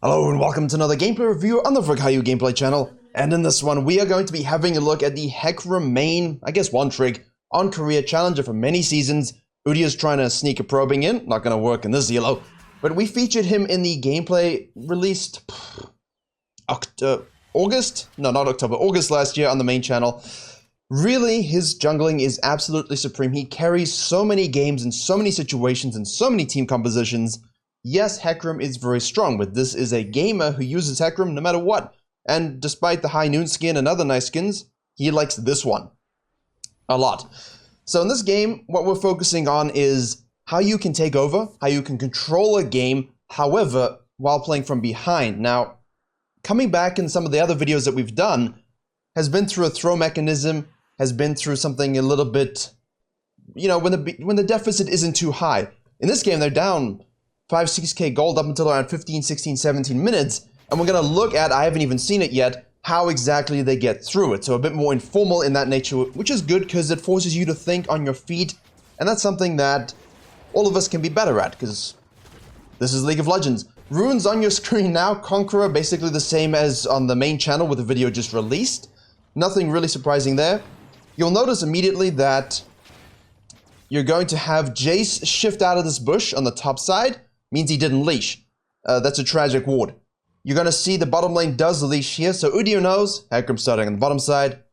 Hello and welcome to another gameplay review on the Virkayu gameplay channel. And in this one, we are going to be having a look at the Hecarim main, I guess one trick, on career challenger for many seasons. Udia's trying to sneak a probing in, not going to work in this Zelo. But we featured him in the gameplay released August last year on the main channel. Really, his jungling is absolutely supreme. He carries so many games in so many situations and so many team compositions. Yes, Hecarim is very strong, but this is a gamer who uses Hecarim no matter what. And despite the high noon skin and other nice skins, he likes this one a lot. So in this game, what we're focusing on is how you can take over, how you can control a game, however, while playing from behind. Now, coming back in some of the other videos that we've done has been through a throw mechanism, has been through something a little bit, you know, when the deficit isn't too high. In this game, they're down 5-6k gold up until around 15, 16, 17 minutes. And we're going to look at, I haven't even seen it yet, how exactly they get through it. So a bit more informal in that nature, which is good because it forces you to think on your feet. And that's something that all of us can be better at because this is League of Legends. Runes on your screen now, Conqueror, basically the same as on the main channel with the video just released. Nothing really surprising there. You'll notice immediately that you're going to have Jace shift out of this bush on the top side. Means he didn't leash. That's a tragic ward. You're going to see the bottom lane does leash here, so Udyr knows. Hecarim starting on the bottom side.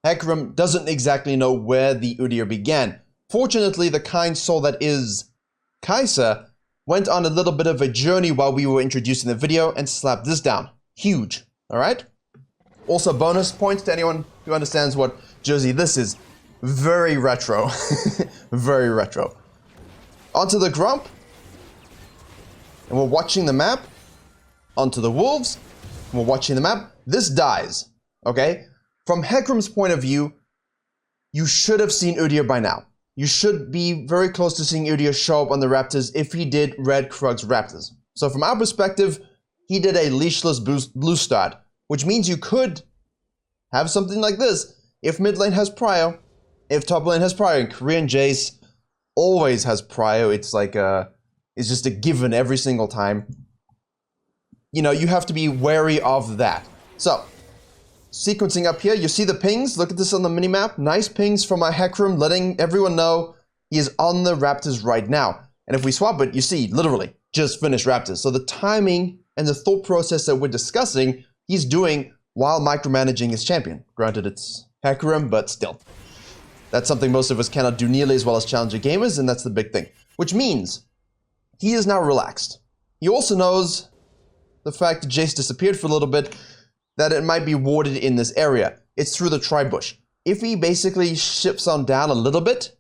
Hecarim doesn't exactly know where the Udyr began. Fortunately, the kind soul that is Kai'Sa went on a little bit of a journey while we were introducing the video and slapped this down. Huge. Alright? Also, bonus points to anyone who understands what jersey this is. Very retro. Very retro. Onto the Grump. And we're watching the map. Onto the Wolves. And we're watching the map. This dies. Okay? From Hecarim's point of view, you should have seen Udyr by now. You should be very close to seeing Udyr show up on the Raptors if he did Red Krug's Raptors. So from our perspective, he did a leashless blue start, which means you could have something like this if mid lane has prio, if top lane has prio, and Korean Jace always has prio. It's like it's just a given every single time. You know, you have to be wary of that. So, sequencing up here, you see the pings. Look at this on the minimap. Nice pings from our Hecarim, letting everyone know he is on the Raptors right now. And if we swap it, you see, literally, just finished Raptors. So the timing and the thought process that we're discussing, he's doing while micromanaging his champion. Granted, it's Hecarim, but still. That's something most of us cannot do nearly as well as challenger gamers, and that's the big thing. Which means he is now relaxed. He also knows the fact that Jace disappeared for a little bit, that it might be warded in this area. It's through the tri-bush. If he basically shifts on down a little bit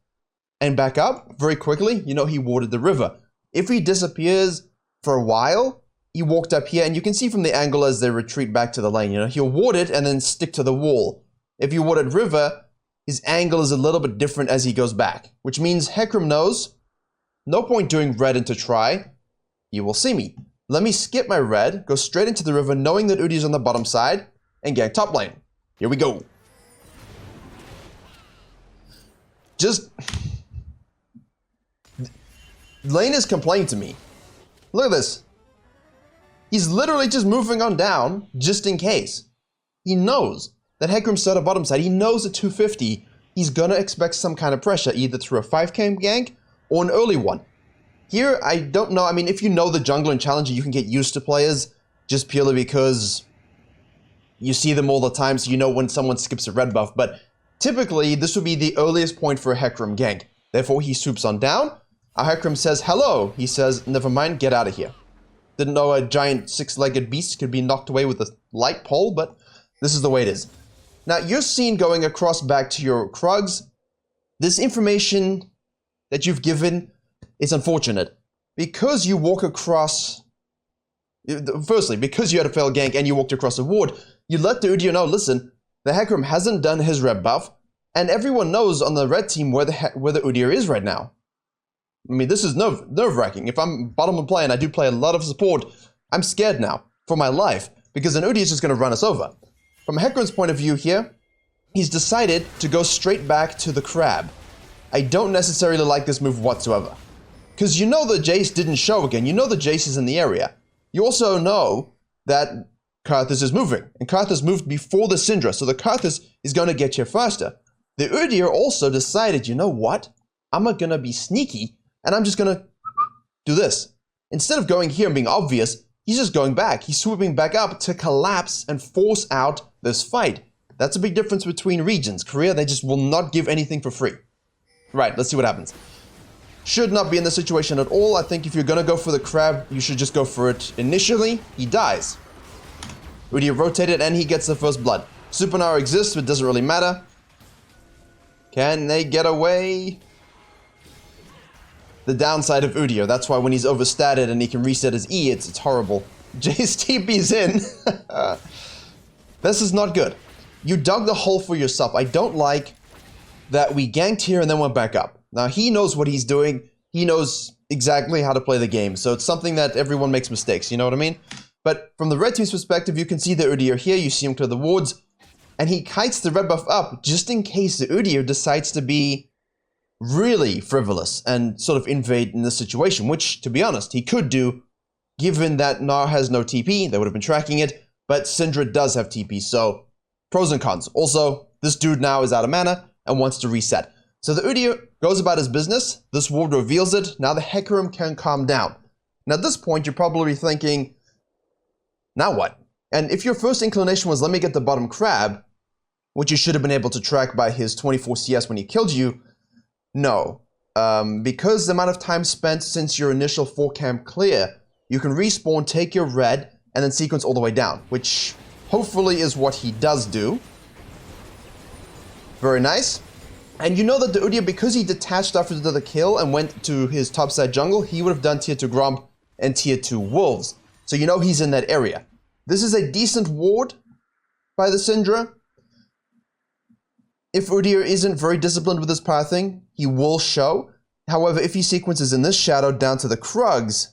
and back up very quickly, you know he warded the river. If he disappears for a while, he walked up here, and you can see from the angle as they retreat back to the lane, you know, he'll ward it and then stick to the wall. If you warded river, his angle is a little bit different as he goes back, which means Hecarim knows, no point doing red into try, you will see me. Let me skip my red, go straight into the river, knowing that Udyr's on the bottom side, and gank top lane. Here we go. Just... Lane is complaining to me. Look at this. He's literally just moving on down, just in case. He knows that Hecarim's at the bottom side. He knows at 250, he's gonna expect some kind of pressure, either through a 5k gank or an early one. Here, I don't know. I mean, if you know the jungler and challenger, you can get used to players just purely because you see them all the time, so you know when someone skips a red buff. But typically, this would be the earliest point for a Hecarim gank. Therefore, he swoops on down. Our Hecarim says, hello. He says, never mind, get out of here. Didn't know a giant six-legged beast could be knocked away with a light pole, but this is the way it is. Now, you're seen going across back to your Krugs. This information that you've given is unfortunate. Because you walk across... Firstly, because you had a failed gank and you walked across a ward, you let the Udyr know, listen, the Hecarim hasn't done his red buff, and everyone knows on the red team where the Udyr is right now. I mean, this is nerve-wracking. If I'm bottom of play and I do play a lot of support, I'm scared now for my life, because an Udyr is just going to run us over. From Hecarim's point of view here, he's decided to go straight back to the crab. I don't necessarily like this move whatsoever. Because you know the Jace didn't show again. You know the Jace is in the area. You also know that Karthus is moving, and Karthus moved before the Syndra, so the Karthus is going to get here faster. The Udyr also decided, you know what? I'm not going to be sneaky, and I'm just going to do this. Instead of going here and being obvious, he's just going back. He's swooping back up to collapse and force out this fight. That's a big difference between regions. Korea, they just will not give anything for free. Right, let's see what happens. Should not be in this situation at all. I think if you're going to go for the crab, you should just go for it initially. He dies. Udyr rotated and he gets the first blood. Supernova exists, but it doesn't really matter. Can they get away? The downside of Udyr. That's why when he's overstated and he can reset his E, it's horrible. Jace TP's in. This is not good. You dug the hole for yourself. I don't like that we ganked here and then went back up. Now, he knows what he's doing. He knows exactly how to play the game. So it's something that everyone makes mistakes, you know what I mean? But from the red team's perspective, you can see the Udyr here. You see him clear the wards. And he kites the red buff up just in case the Udyr decides to be really frivolous and sort of invade in this situation, which, to be honest, he could do, given that Gnar has no TP. They would have been tracking it. But Syndra does have TP, so pros and cons. Also, this dude now is out of mana and wants to reset. So the Udyr goes about his business. This ward reveals it. Now the Hecarim can calm down. And at this point, you're probably thinking, now what? And if your first inclination was, let me get the bottom crab, which you should have been able to track by his 24 CS when he killed you, no. Because the amount of time spent since your initial 4-camp clear, you can respawn, take your red, and then sequence all the way down, which hopefully is what he does do. Very nice. And you know that the Udyr, because he detached after the kill and went to his topside jungle, he would have done tier 2 Gromp and tier 2 Wolves. So you know he's in that area. This is a decent ward by the Syndra. If Udyr isn't very disciplined with this pathing, he will show. However, if he sequences in this shadow down to the Krugs,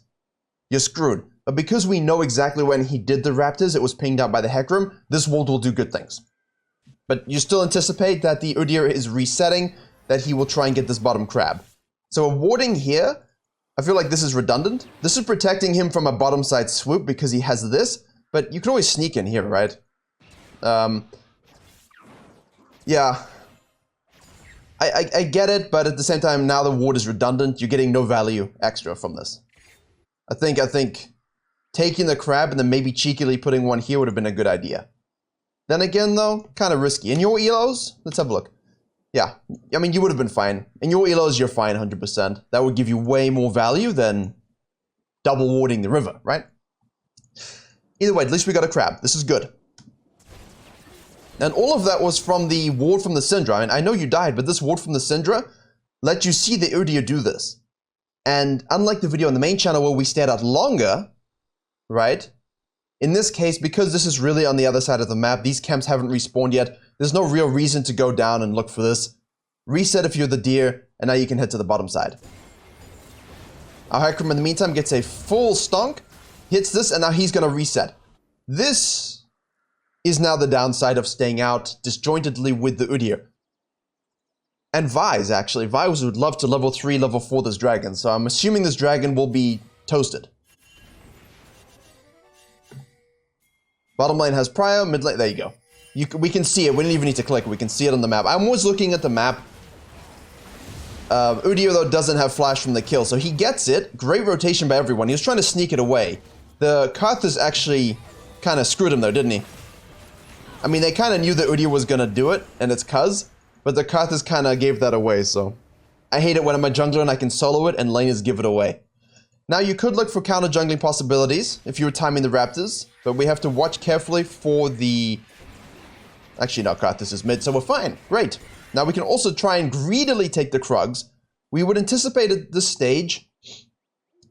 you're screwed. But because we know exactly when he did the Raptors, it was pinged out by the Hecarim, this ward will do good things. But you still anticipate that the Udyr is resetting, that he will try and get this bottom crab. So a warding here, I feel like this is redundant. This is protecting him from a bottom side swoop because he has this, but you can always sneak in here, right? Yeah. I get it, but at the same time, now the ward is redundant. You're getting no value extra from this. I think taking the crab and then maybe cheekily putting one here would have been a good idea. Then again, though, kind of risky. In your elos, let's have a look. Yeah, I mean, you would have been fine. In your elos, you're fine 100%. That would give you way more value than double warding the river, right? Either way, at least we got a crab. This is good. And all of that was from the ward from the Syndra. I mean, I know you died, but this ward from the Syndra let you see the Udyr do this. And unlike the video on the main channel where we stayed out longer, right? In this case, because this is really on the other side of the map, these camps haven't respawned yet, there's no real reason to go down and look for this. Reset if you're the deer, and now you can head to the bottom side. Our Hecarim in the meantime gets a full stonk, hits this, and now he's going to reset. This is now the downside of staying out disjointedly with the Udyr. And Vise, actually. Vise would love to level 3, level 4 this dragon, so I'm assuming this dragon will be toasted. Bottom lane has Prio, mid lane, there you go. We can see it, we don't even need to click, we can see it on the map. I'm always looking at the map. Udyr, though, doesn't have flash from the kill, so he gets it. Great rotation by everyone. He was trying to sneak it away. The Karthus actually kind of screwed him, though, didn't he? I mean, they kind of knew that Udyr was going to do it, and it's cuz, but the Karthus kind of gave that away, so. I hate it when I'm a jungler and I can solo it, and laners give it away. Now, you could look for counter jungling possibilities if you were timing the Raptors, but we have to watch carefully for the... Actually, no, Karthus is mid, so we're fine. Great. Now, we can also try and greedily take the Krugs. We would anticipate at this stage,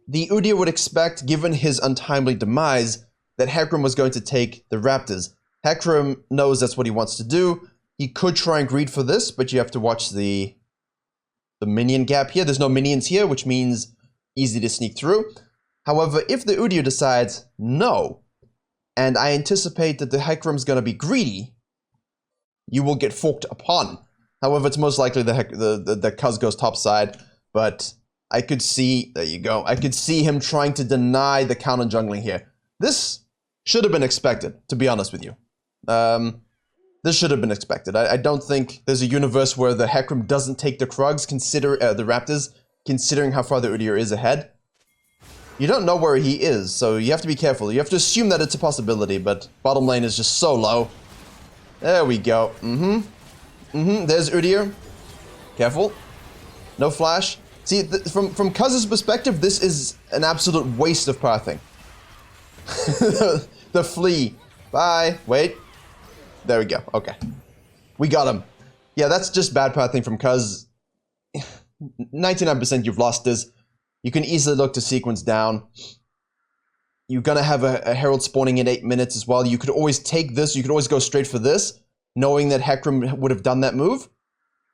the Udyr would expect, given his untimely demise, that Hecarim was going to take the Raptors. Hecarim knows that's what he wants to do. He could try and greed for this, but you have to watch the minion gap here. There's no minions here, which means easy to sneak through. However, if the Udyr decides no, and I anticipate that the Hecarim's going to be greedy, you will get forked upon. However, it's most likely the Cuz goes topside, but I could see, there you go, I could see him trying to deny the counter jungling here. This should have been expected, to be honest with you. This should have been expected. I don't think there's a universe where the Hecarim doesn't take the Krugs, the Raptors, considering how far the Udyr is ahead. You don't know where he is, so you have to be careful. You have to assume that it's a possibility, but bottom lane is just so low. There we go. There's Udyr. Careful. No flash. See, from Kuz's perspective, this is an absolute waste of pathing. The flea. Bye. Wait. There we go. Okay. We got him. Yeah, that's just bad pathing from Kuz. 99% you've lost this. You can easily look to sequence down. You're gonna have a Herald spawning in 8 minutes as well. You could always take this. You could always go straight for this, knowing that Hecarim would have done that move.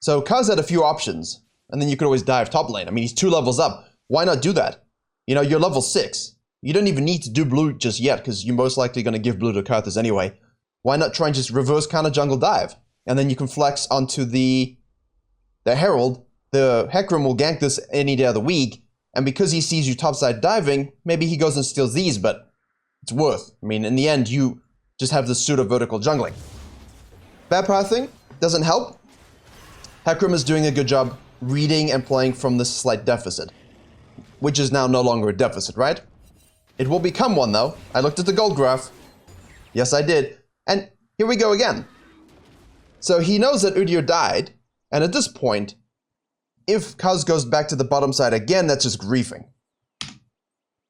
So Kuz had a few options. And then you could always dive top lane. I mean, he's 2 levels up. Why not do that? You know, you're level 6. You don't even need to do blue just yet, because you're most likely going to give blue to Karthus anyway. Why not try and just reverse counter jungle dive? And then you can flex onto the Herald. The Hecarim will gank this any day of the week. And because he sees you topside diving, maybe he goes and steals these, but it's worth. I mean, in the end, you just have this pseudo-vertical jungling. Bad pathing doesn't help. Hecarim is doing a good job reading and playing from this slight deficit, which is now no longer a deficit, right? It will become one, though. I looked at the gold graph. Yes, I did. And here we go again. So he knows that Udyr died, and at this point, if Kuz goes back to the bottom side again, that's just griefing.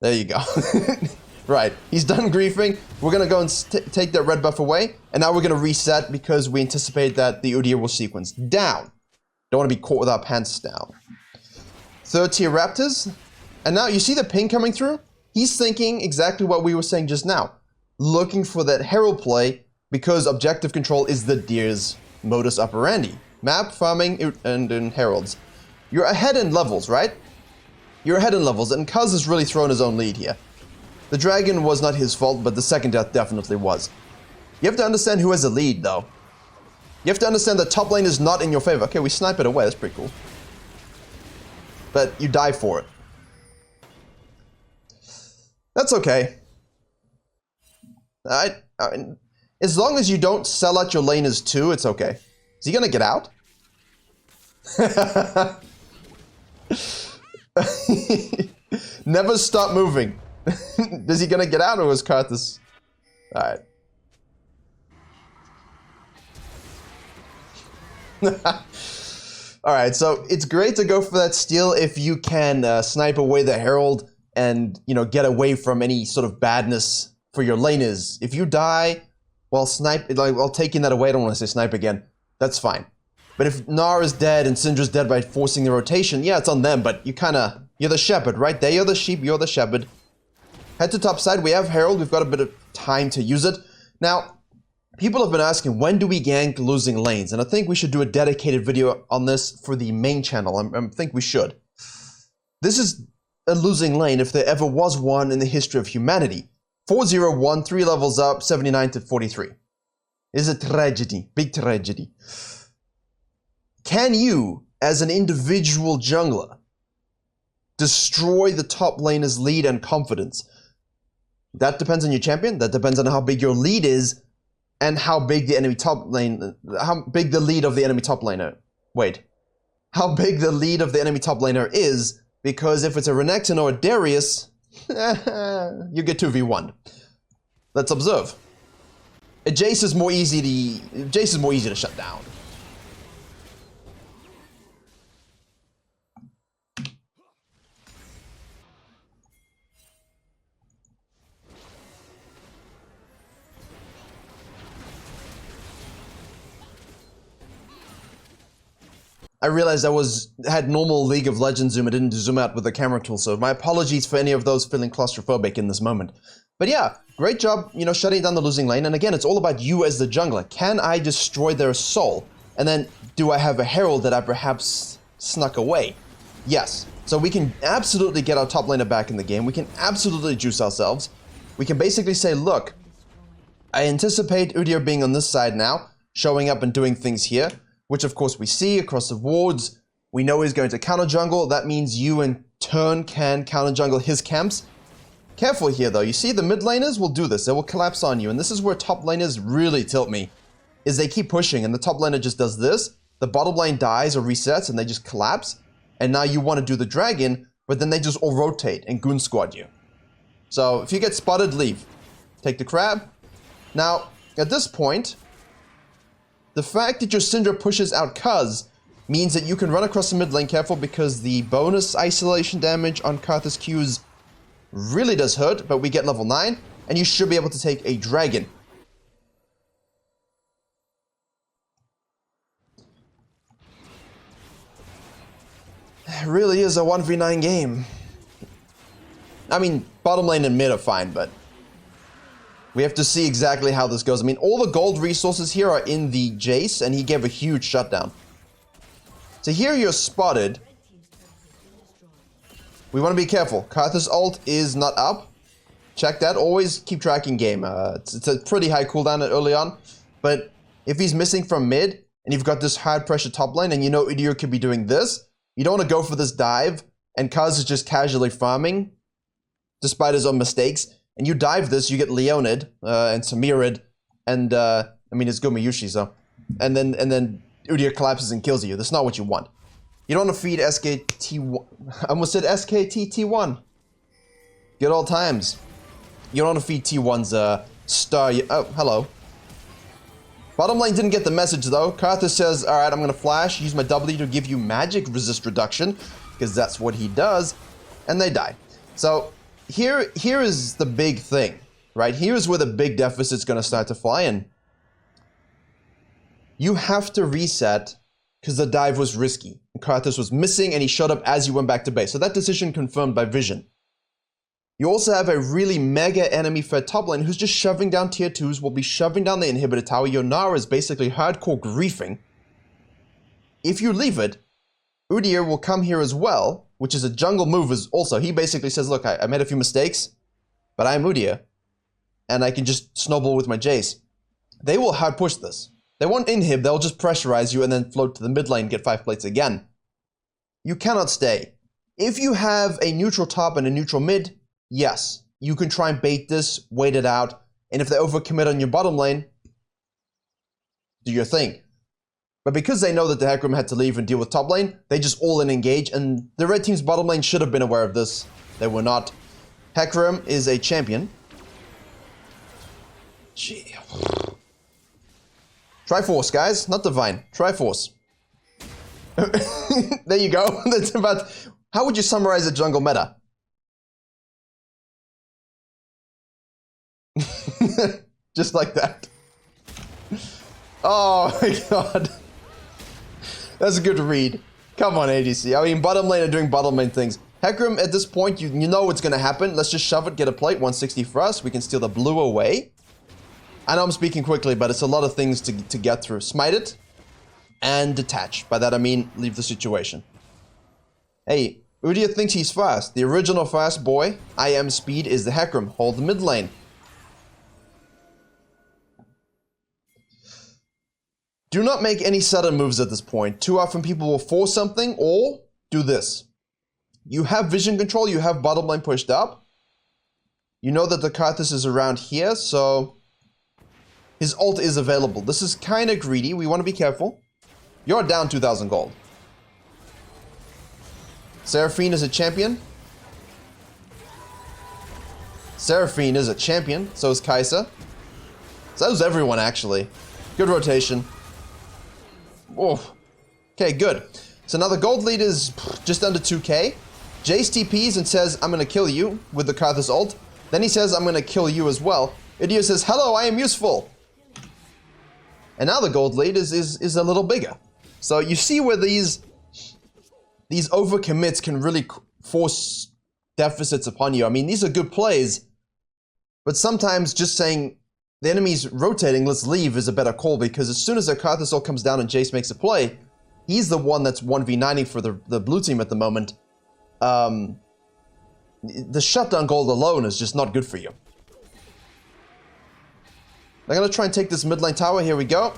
There you go. Right, he's done griefing. We're gonna go and take that red buff away, and now we're gonna reset because we anticipate that the Udyr will sequence down. Don't want to be caught with our pants down. 3rd tier Raptors. And now you see the ping coming through? He's thinking exactly what we were saying just now. Looking for that Herald play because objective control is the Deer's modus operandi. Map, farming, and Heralds. You're ahead in levels, right? You're ahead in levels, and Kuz has really thrown his own lead here. The dragon was not his fault, but the second death definitely was. You have to understand who has the lead, though. You have to understand that top lane is not in your favor. Okay, we snipe it away. That's pretty cool. But you die for it. That's okay. I mean, as long as you don't sell out your laners too, it's okay. Is he gonna get out? Never stop moving. Is he gonna get out, or is Karthus? Alright. Alright, so it's great to go for that steal if you can snipe away the Herald and, you know, get away from any sort of badness for your laners. If you die while taking that away, I don't want to say snipe again, that's fine. But if Gnar is dead and Syndra's dead by forcing the rotation, yeah, it's on them, but you're the shepherd, right? They are the sheep, you're the shepherd. Head to top side, we have Herald, we've got a bit of time to use it. Now, people have been asking, when do we gank losing lanes? And I think we should do a dedicated video on this for the main channel. I think we should. This is a losing lane if there ever was one in the history of humanity. 401, 3 levels up, 79 to 43. It is a tragedy, big tragedy. Can you, as an individual jungler, destroy the top laner's lead and confidence? That depends on your champion, that depends on how big your lead is, and how big the enemy top lane, how big the lead of the enemy top laner. Wait. How big the lead of the enemy top laner is, because if it's a Renekton or a Darius, you get 2v1. Let's observe. Jace is more easy to shut down. I realized I had normal League of Legends zoom. I didn't zoom out with the camera tool, so my apologies for any of those feeling claustrophobic in this moment. But yeah, great job, you know, shutting down the losing lane. And again, it's all about you as the jungler. Can I destroy their soul? And then, do I have a Herald that I perhaps snuck away? Yes. So we can absolutely get our top laner back in the game. We can absolutely juice ourselves. We can basically say, look, I anticipate Udyr being on this side now, showing up and doing things here, which of course we see across the wards. We know he's going to counter jungle. That means you in turn can counter jungle his camps. Careful here though, you see the mid laners will do this, they will collapse on you, and this is where top laners really tilt me, is they keep pushing and the top laner just does this, the bottom lane dies or resets and they just collapse, and now you want to do the dragon, but then they just all rotate and goon squad you. So if you get spotted, leave. Take the crab. Now, at this point, the fact that your Syndra pushes out Kuz means that you can run across the mid lane, careful because the bonus isolation damage on Karthus Q's really does hurt, but we get level 9, and you should be able to take a dragon. It really is a 1v9 game. I mean, bottom lane and mid are fine, but we have to see exactly how this goes. I mean, all the gold resources here are in the Jace, and he gave a huge shutdown. So here you're spotted. We want to be careful. Karthus' ult is not up. Check that. Always keep tracking game. It's a pretty high cooldown early on. But if he's missing from mid, and you've got this high pressure top lane, and you know Udyr could be doing this, you don't want to go for this dive, and Kuz is just casually farming, despite his own mistakes. And you dive this, you get Leonid, and Samirid, and, I mean, it's Gumayushi, so. And then Udyr collapses and kills you. That's not what you want. You don't want to feed SKT1. I almost said SKTT1. Good old times. You don't want to feed T1's star. Oh, hello. Bottom lane didn't get the message though. Karthus says, alright, I'm going to flash, use my W to give you magic resist reduction, because that's what he does, and they die. So, here is the big thing, right? Here's where the big deficit's going to start to fly in. You have to reset because the dive was risky. Karthus was missing and he showed up as you went back to base. So that decision confirmed by Vision. You also have a really mega enemy fed top lane who's just shoving down tier 2s, will be shoving down the inhibitor tower. Your Nara is basically hardcore griefing. If you leave it, Udyr will come here as well, which is a jungle move also. He basically says, look, I made a few mistakes, but I'm Udyr, and I can just snowball with my Jace. They will hard push this. They won't inhib, they'll just pressurize you and then float to the mid lane, get 5 plates again. You cannot stay. If you have a neutral top and a neutral mid, yes, you can try and bait this, wait it out, and if they overcommit on your bottom lane, do your thing. But because they know that the Hecarim had to leave and deal with top lane, they just all in engage, and the red team's bottom lane should have been aware of this. They were not. Hecarim is a champion. Gee. Triforce, guys, not Divine. Triforce. There you go. That's about. How would you summarize a jungle meta? Just like that. Oh my god. That's a good read. Come on, ADC. I mean, bottom lane are doing bottom lane things. Hecarim, at this point, you know what's going to happen. Let's just shove it, get a plate, 160 for us. We can steal the blue away. I know I'm speaking quickly, but it's a lot of things to get through. Smite it and detach. By that I mean leave the situation. Hey, Udyr thinks he's fast. The original fast boy, I am speed, is the Hecarim. Hold the mid lane. Do not make any sudden moves at this point. Too often people will force something or do this. You have vision control, you have bottom lane pushed up. You know that the Karthus is around here, so his ult is available. This is kind of greedy. We want to be careful. You're down 2,000 gold. Seraphine is a champion. Seraphine is a champion. So is Kai'Sa. So is everyone, actually. Good rotation. Oh. Okay, good. So now the gold lead is just under 2k. Jace TPs and says, I'm going to kill you with the Karthus ult. Then he says, I'm going to kill you as well. Udyr says, hello, I am useful. And now the gold lead is a little bigger. So you see where these overcommits can really force deficits upon you. I mean, these are good plays, but sometimes just saying the enemy's rotating, let's leave, is a better call, because as soon as their Karthus ult comes down and Jace makes a play, he's the one that's 1v9ing for the blue team at the moment. The shutdown gold alone is just not good for you. I'm gonna try and take this mid lane tower. Here we go.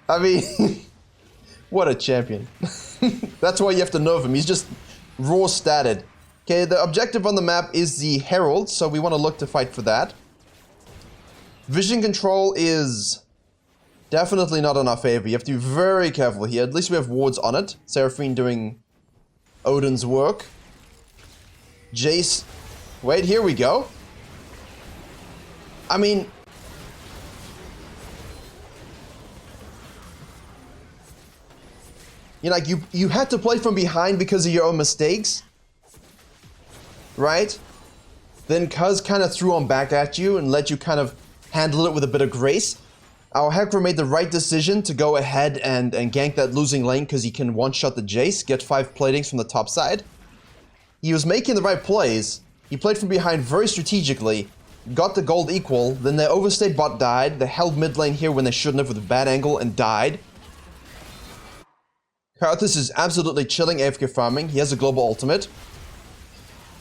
I mean, what a champion. That's why you have to nerf him. He's just raw statted. Okay, the objective on the map is the Herald, so we want to look to fight for that. Vision control is definitely not in our favor. You have to be very careful here. At least we have wards on it. Seraphine doing Odin's work. Jace. Wait, here we go. I mean... You know, like, you had to play from behind because of your own mistakes. Right? Then Cuz kind of threw on back at you and let you kind of handle it with a bit of grace. Our Hecarim made the right decision to go ahead and gank that losing lane because he can one-shot the Jace, get 5 platings from the top side. He was making the right plays. He played from behind very strategically, got the gold equal, then the overstayed bot died, they held mid lane here when they shouldn't have with a bad angle and died. Karthus is absolutely chilling AFK farming. He has a global ultimate.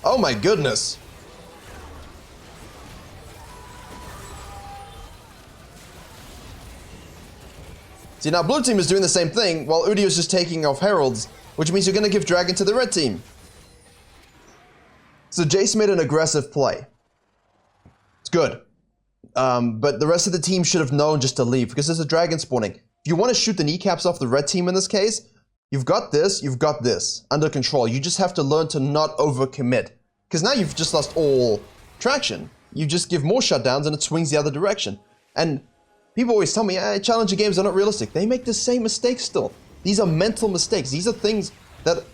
Oh my goodness. See, now blue team is doing the same thing, while Udyr is just taking off heralds, which means you're going to give dragon to the red team. So Jace made an aggressive play. It's good. But the rest of the team should have known just to leave, because there's a dragon spawning. If you want to shoot the kneecaps off the red team in this case, you've got this under control. You just have to learn to not overcommit. Because now you've just lost all traction. You just give more shutdowns and it swings the other direction. And people always tell me, challenger games are not realistic. They make the same mistakes still. These are mental mistakes. These are things that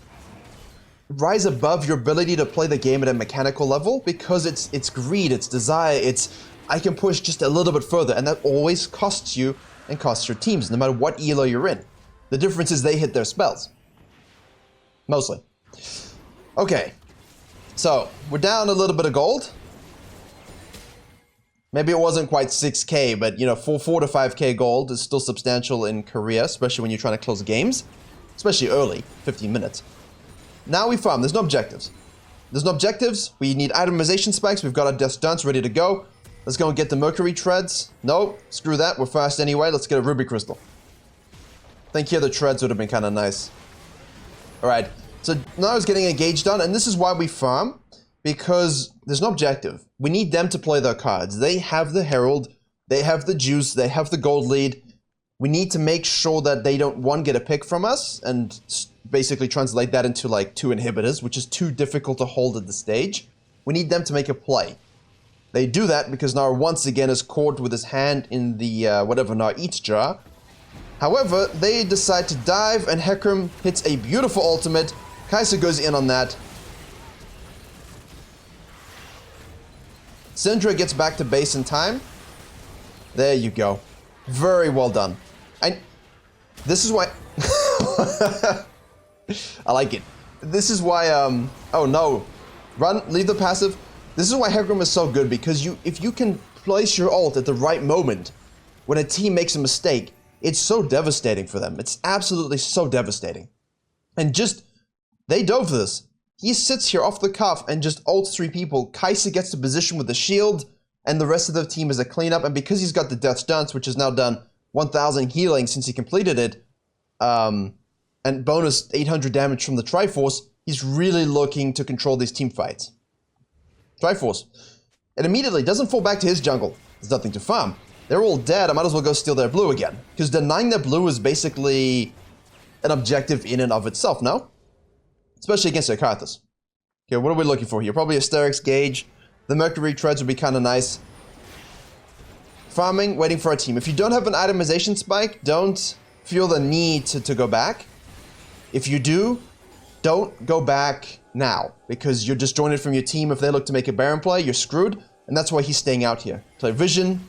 rise above your ability to play the game at a mechanical level, because it's greed, it's desire, it's I can push just a little bit further, and that always costs you and costs your teams, no matter what elo you're in. The difference is they hit their spells. Mostly. Okay. So, we're down a little bit of gold. Maybe it wasn't quite 6k, but you know, 4 to 5k gold is still substantial in Korea, especially when you're trying to close games. Especially early, 15 minutes. Now we farm, there's no objectives. There's no objectives, we need itemization spikes, we've got our death stunts ready to go. Let's go and get the mercury treads. No, screw that, we're fast anyway, let's get a ruby crystal. I think here the treads would have been kind of nice. Alright, so now it's getting engaged on, and this is why we farm, because there's no objective. We need them to play their cards. They have the herald, they have the juice, they have the gold lead. We need to make sure that they don't, one, get a pick from us, and basically translate that into like 2 inhibitors, which is too difficult to hold at the stage. We need them to make a play. They do that because Nar once again is caught with his hand in the whatever Nar eats jar. However, they decide to dive, and Hecarim hits a beautiful ultimate. Kai'Sa goes in on that. Syndra gets back to base in time. There you go. Very well done. This is why... I like it. This is why, oh no. Run, leave the passive. This is why Hecarim is so good, because if you can place your ult at the right moment, when a team makes a mistake, it's so devastating for them. It's absolutely so devastating. And just, they dove this. He sits here off the cuff and just ults 3 people. Kai'Sa gets to position with the shield, and the rest of the team is a cleanup. And because he's got the death stance, which has now done 1000 healing since he completed it, and bonus 800 damage from the Triforce, he's really looking to control these team fights. Triforce. It immediately doesn't fall back to his jungle. There's nothing to farm. They're all dead, I might as well go steal their blue again. Because denying their blue is basically an objective in and of itself, no? Especially against their Karthus. Okay, what are we looking for here? Probably a Sterix Gauge. The Mercury Treads would be kind of nice. Farming, waiting for our team. If you don't have an itemization spike, don't feel the need to go back. If you do, don't go back now, because you're disjointed from your team. If they look to make a Baron play, you're screwed, and that's why he's staying out here. Play Vision.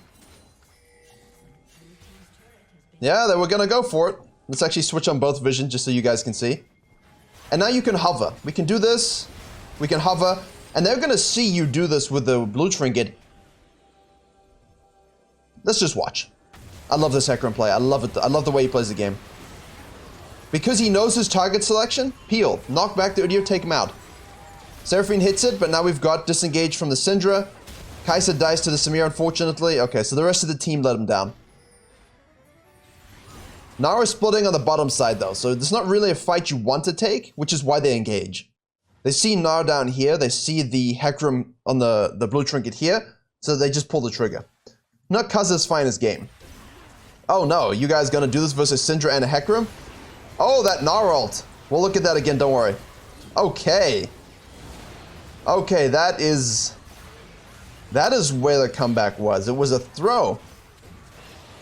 Yeah, they were gonna go for it. Let's actually switch on both Vision, just so you guys can see. And now you can hover. We can do this. We can hover, and they're gonna see you do this with the blue trinket. Let's just watch. I love this Hecarim play. I love it. I love the way he plays the game. Because he knows his target selection, peel, knock back the Udyr, take him out. Seraphine hits it, but now we've got disengaged from the Syndra. Kai'Sa dies to the Samir, unfortunately. Okay, so the rest of the team let him down. Nara is splitting on the bottom side though, so it's not really a fight you want to take, which is why they engage. They see Nara down here, they see the Hecarim on the blue trinket here, so they just pull the trigger. Not Kaz's finest game. Oh no, you guys gonna do this versus Syndra and a Hecarim? Oh, that Nara ult. We'll look at that again, don't worry. Okay. Okay, that is where the comeback was. It was a throw.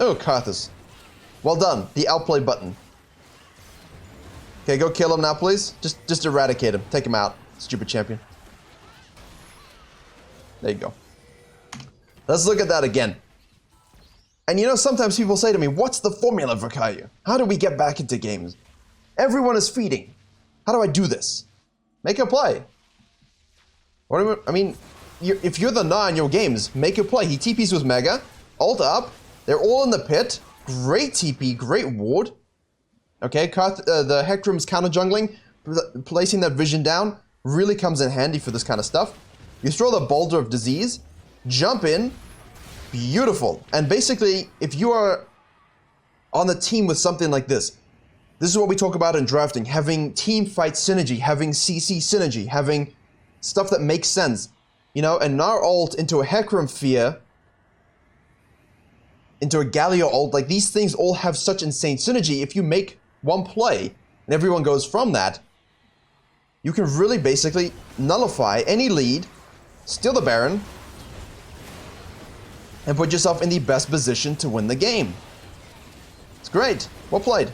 Oh, Karthus. Well done. The outplay button. Okay, go kill him now, please. Just eradicate him. Take him out. Stupid champion. There you go. Let's look at that again. And you know, sometimes people say to me, what's the formula, Virkayu? How do we get back into games? Everyone is feeding. How do I do this? Make a play. What do I mean, if you're the Na in your games, make a play. He TPs with Mega. Ult up. They're all in the pit. Great TP, great ward. Okay, the Hecarim's counter jungling, placing that vision down, really comes in handy for this kind of stuff. You throw the Boulder of Disease, jump in, beautiful. And basically, if you are on the team with something like this is what we talk about in drafting, having team fight synergy, having CC synergy, having stuff that makes sense. You know, and Gnar ult into a Hecarim Fear, into a Galio ult, like these things all have such insane synergy. If you make one play and everyone goes from that, you can really basically nullify any lead, steal the Baron, and put yourself in the best position to win the game. It's great. Well played.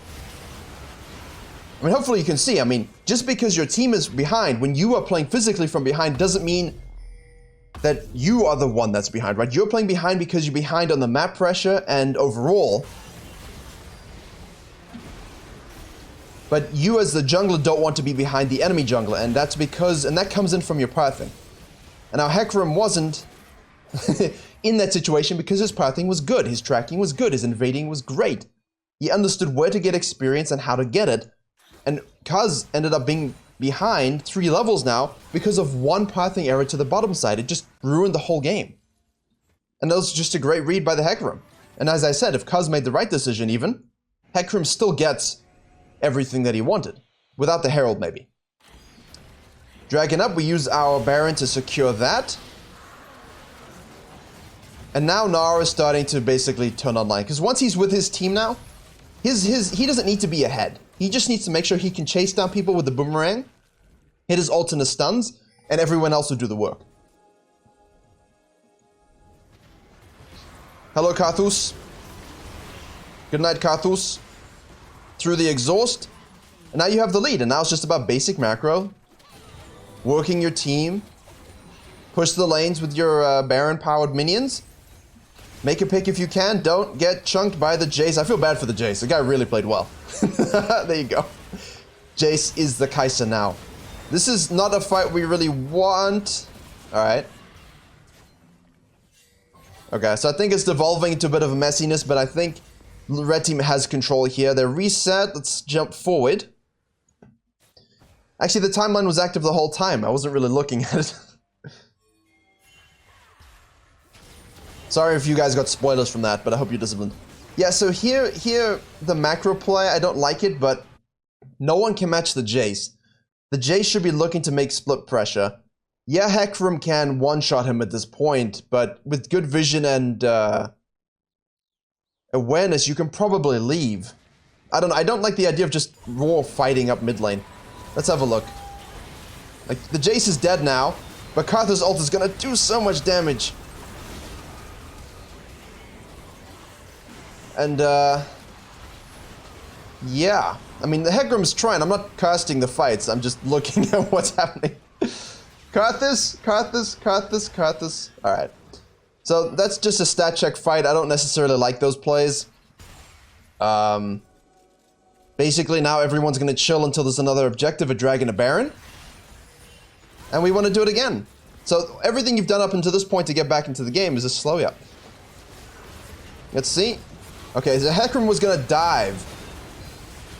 I mean, hopefully you can see, I mean, just because your team is behind, when you are playing physically from behind, doesn't mean that you are the one that's behind, right? You're playing behind because you're behind on the map pressure and overall. But you as the jungler don't want to be behind the enemy jungler, and that's because, and that comes in from your pathing. And now Hecarim wasn't in that situation because his pathing was good, his tracking was good, his invading was great. He understood where to get experience and how to get it. And Kaz ended up being behind 3 levels now because of one pathing error to the bottom side. It just ruined the whole game. And that was just a great read by the Hecarim. And as I said, if Kaz made the right decision even, Hecarim still gets everything that he wanted. Without the Herald, maybe. Dragon up, we use our Baron to secure that. And now Gnar is starting to basically turn online. Because once he's with his team now, he doesn't need to be ahead. He just needs to make sure he can chase down people with the boomerang, hit his ult and the stuns, and everyone else will do the work. Hello, Karthus. Good night, Karthus. Through the exhaust. And now you have the lead, and now it's just about basic macro. Working your team. Push the lanes with your Baron-powered minions. Make a pick if you can. Don't get chunked by the Jace. I feel bad for the Jace. The guy really played well. There you go. Jace is the Kai'Sa now. This is not a fight we really want. Alright. Okay, so I think it's devolving into a bit of a messiness, but I think the red team has control here. They're reset. Let's jump forward. Actually, the timeline was active the whole time. I wasn't really looking at it. Sorry if you guys got spoilers from that, but I hope you're disciplined. Yeah, so here, the macro play, I don't like it, but no one can match the Jace. The Jace should be looking to make split pressure. Yeah, Hecarim can one-shot him at this point, but with good vision and awareness, you can probably leave. I don't like the idea of just raw fighting up mid lane. Let's have a look. Like, the Jace is dead now, but Karthus' ult is gonna do so much damage. And, yeah. I mean, the Hecarim's trying. I'm not casting the fights. I'm just looking at what's happening. Karthus. Alright. So, that's just a stat check fight. I don't necessarily like those plays. Basically, now everyone's going to chill until there's another objective, a Dragon, a Baron. And we want to do it again. So, everything you've done up until this point to get back into the game is just slow you up. Let's see. Okay, the Hecarim was gonna dive.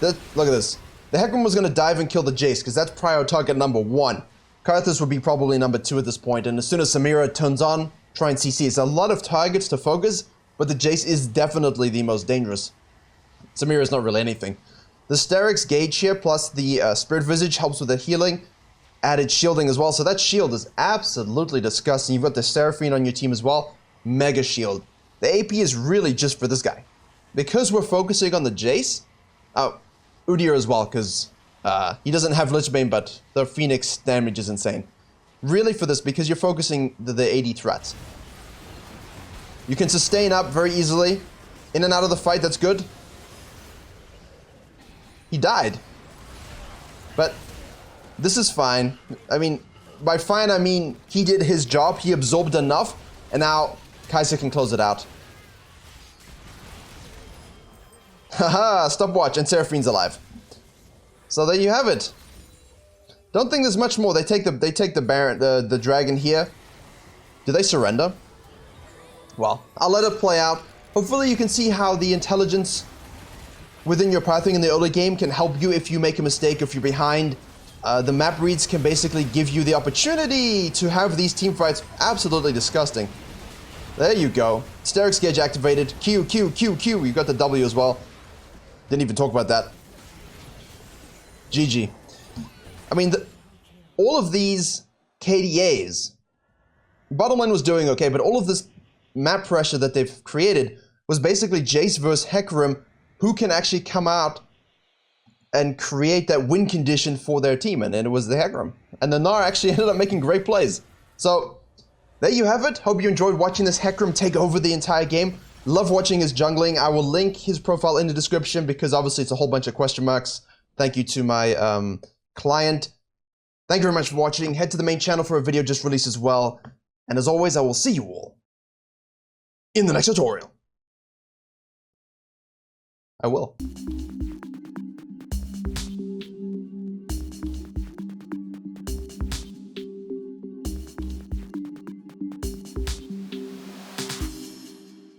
Look at this. The Hecarim was gonna dive and kill the Jace, because that's prior target number 1. Karthus would be probably number 2 at this point, and as soon as Samira turns on, try and CC. It's a lot of targets to focus, but the Jace is definitely the most dangerous. Samira is not really anything. The Sterix Gauge here plus the Spirit Visage helps with the healing. Added shielding as well, so that shield is absolutely disgusting. You've got the Seraphine on your team as well. Mega shield. The AP is really just for this guy. Because we're focusing on the Jace, Udyr as well, because he doesn't have Lichbane, but the Phoenix damage is insane. Really for this, because you're focusing the AD threats. You can sustain up very easily. In and out of the fight, that's good. He died. But this is fine. I mean, by fine, I mean he did his job, he absorbed enough, and now Kai'Sa can close it out. Haha, stopwatch, and Seraphine's alive. So there you have it. Don't think there's much more. They take the Baron, the dragon here. Do they surrender? Well, I'll let it play out. Hopefully you can see how the intelligence within your pathing in the early game can help you if you make a mistake, if you're behind. The map reads can basically give you the opportunity to have these team fights absolutely disgusting. There you go. Sterix Gauge activated. Q, Q, Q, Q. You got the W as well. Didn't even talk about that. GG. I mean, all of these KDAs, bottom lane was doing okay, but all of this map pressure that they've created was basically Jace versus Hecarim, who can actually come out and create that win condition for their team, and it was the Hecarim. And the Gnar actually ended up making great plays. So, there you have it. Hope you enjoyed watching this Hecarim take over the entire game. Love watching his jungling. I will link his profile in the description because obviously it's a whole bunch of question marks. Thank you to my client. Thank you very much for watching. Head to the main channel for a video just released as well. And as always, I will see you all in the next tutorial. I will.